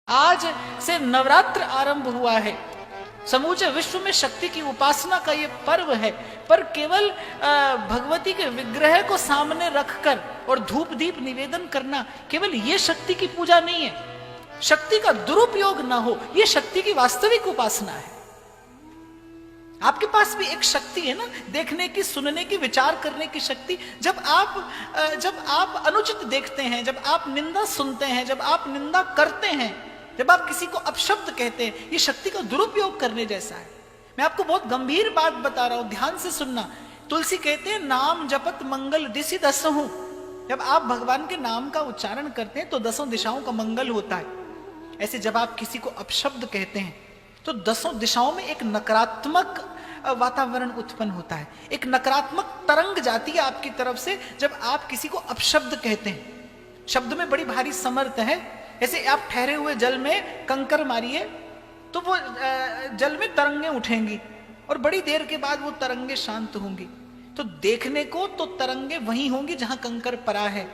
आज से नवरात्र आरंभ हुआ है। समूचे विश्व में शक्ति की उपासना का ये पर्व है, पर केवल भगवती के विग्रह को सामने रखकर और धूप दीप निवेदन करना केवल ये शक्ति की पूजा नहीं है। शक्ति का दुरुपयोग ना हो, ये शक्ति की वास्तविक उपासना है। आपके पास भी एक शक्ति है ना, देखने की, सुनने की, विचार करने की शक्ति। जब आप अनुचित देखते हैं, जब आप निंदा सुनते हैं, जब आप निंदा करते हैं, जब आप किसी को अपशब्द कहते हैं, ये शक्ति का दुरुपयोग करने जैसा है। मैं आपको बहुत गंभीर बात बता रहा हूं, ध्यान से सुनना। तुलसी कहते हैं नाम जपत मंगल दिशि दसहु। जब आप भगवान के नाम का उच्चारण करते हैं तो दसों दिशाओं का मंगल होता है। ऐसे जब आप किसी को अपशब्द कहते हैं तो दसों दिशाओं में एक नकारात्मक वातावरण उत्पन्न होता है, एक नकारात्मक तरंग जाती है आपकी तरफ से जब आप किसी को अपशब्द कहते हैं। शब्द में बड़ी भारी समर्थ है। ऐसे आप ठहरे हुए जल में कंकर मारिए तो वो जल में तरंगें उठेंगी और बड़ी देर के बाद वो तरंगें शांत होंगी। तो देखने को तो तरंगें वहीं होंगी जहां कंकर पड़ा है,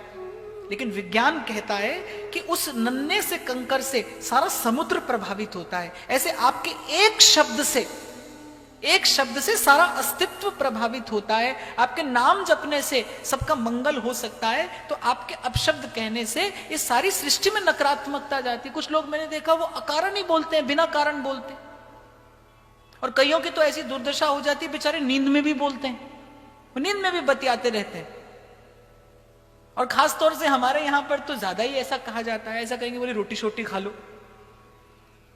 लेकिन विज्ञान कहता है कि उस नन्हे से कंकर से सारा समुद्र प्रभावित होता है। ऐसे आपके एक शब्द से सारा अस्तित्व प्रभावित होता है। आपके नाम जपने से सबका मंगल हो सकता है, तो आपके अपशब्द कहने से इस सारी सृष्टि में नकारात्मकता जाती है। कुछ लोग मैंने देखा वो अकारण ही बोलते हैं, बिना कारण बोलते हैं, और कईयों की तो ऐसी दुर्दशा हो जाती है, बेचारे नींद में भी बोलते हैं, वो नींद में भी बतियाते रहते हैं। और खास तौर से हमारे यहां पर तो ज्यादा ही ऐसा कहा जाता है, ऐसा कहेंगे बोले रोटी शोटी खा लो।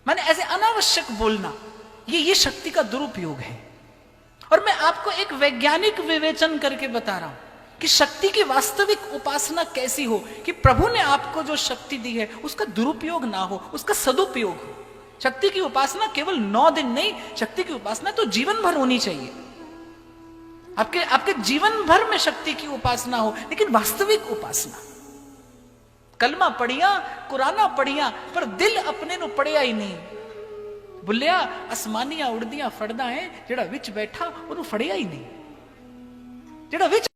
मैंने ऐसे अनावश्यक बोलना, ये शक्ति का दुरुपयोग है। और मैं आपको एक वैज्ञानिक विवेचन करके बता रहा हूं कि शक्ति की वास्तविक उपासना कैसी हो, कि प्रभु ने आपको जो शक्ति दी है उसका दुरुपयोग ना हो, उसका सदुपयोग हो। शक्ति की उपासना केवल 9 दिन नहीं, शक्ति की उपासना तो जीवन भर होनी चाहिए। आपके जीवन भर में शक्ति की उपासना हो, लेकिन वास्तविक उपासना। कलमा पढ़िया, कुराना पढ़िया, पर दिल अपने नु पढ़िया ही नहीं। बुलिया आसमानियां उड़दियां फड़दा है, जेड़ा विच बैठा उन्होंने फड़िया ही नहीं। जेड़ा विच